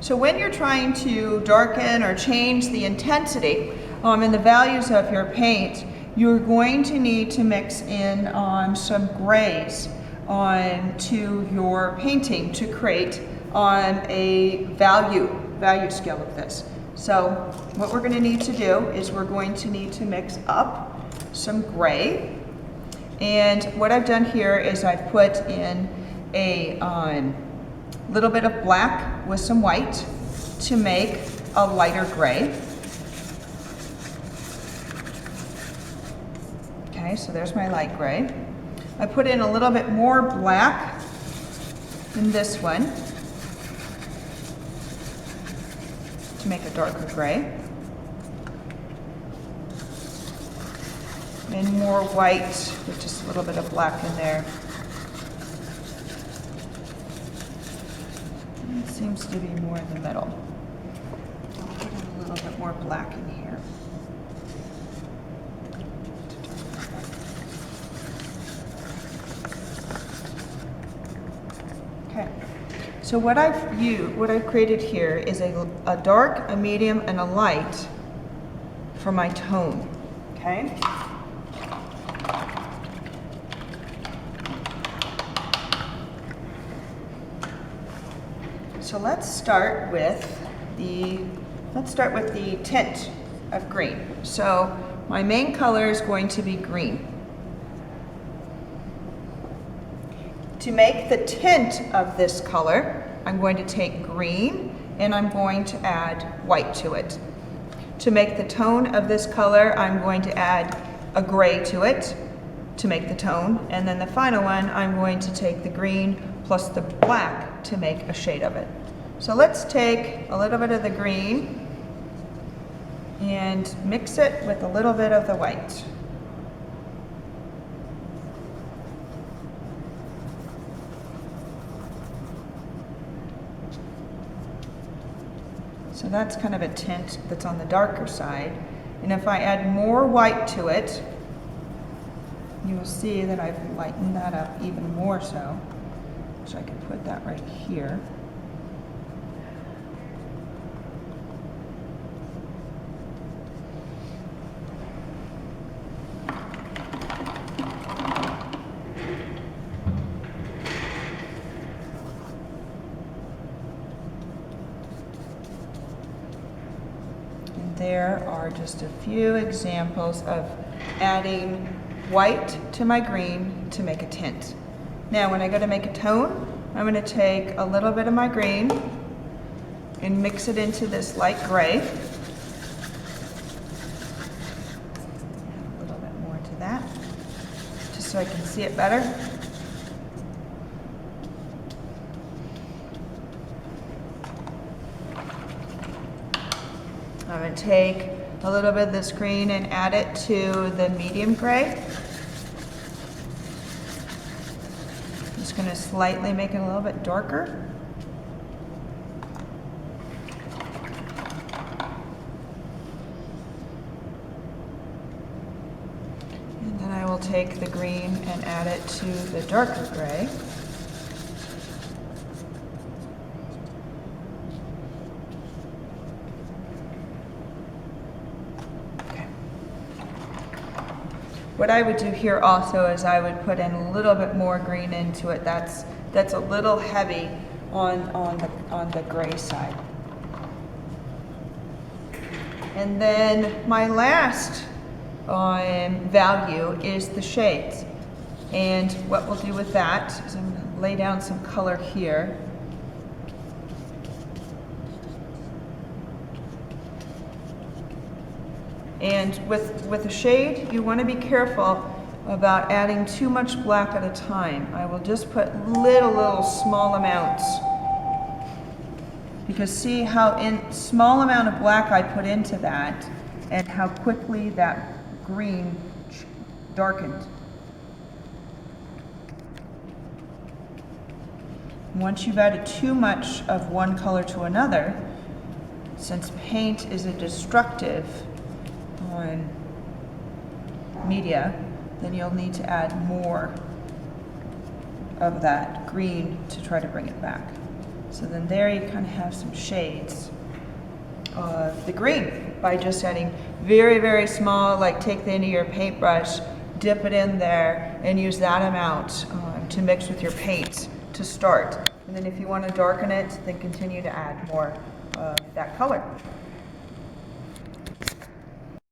So when you're trying to darken or change the intensity and the values of your paint, you're going to need to mix in some grays to your painting to create a value scale of this. So what we're going to need to do is we're going to need to mix up some gray. And what I've done here is I've put in a little bit of black with some white to make a lighter gray. Okay, so there's my light gray. I put in a little bit more black in this one to make a darker gray. And more white with just a little bit of black in there. It seems to be more in the middle. I'll put in a little bit more black in here. Okay, so what I've created here is a dark, a medium, and a light for my tone. Okay. So let's start with the tint of green. So my main color is going to be green. To make the tint of this color, I'm going to take green and I'm going to add white to it. To make the tone of this color, I'm going to add a gray to it to make the tone. And then the final one, I'm going to take the green plus the black to make a shade of it. So let's take a little bit of the green and mix it with a little bit of the white. So that's kind of a tint that's on the darker side. And if I add more white to it, you'll see that I've lightened that up even more so. So I can put that right here. There are just a few examples of adding white to my green to make a tint. Now when I go to make a tone, I'm going to take a little bit of my green and mix it into this light gray. A little bit more to that, just so I can see it better. I'm going to take a little bit of this green and add it to the medium gray. Just going to slightly make it a little bit darker. And then I will take the green and add it to the darker gray. What I would do here also is I would put in a little bit more green into it. That's a little heavy on the gray side. And then my last value is the shades. And what we'll do with that is I'm going to lay down some color here. And with a shade, you want to be careful about adding too much black at a time. I will just put little small amounts. Because see how small amount of black I put into that and how quickly that green darkened. Once you've added too much of one color to another, since paint is a destructive media, then you'll need to add more of that green to try to bring it back. So then there you kind of have some shades of the green by just adding very, very small, like take the end of your paintbrush, dip it in there, and use that amount to mix with your paint to start. And then if you want to darken it, then continue to add more of that color.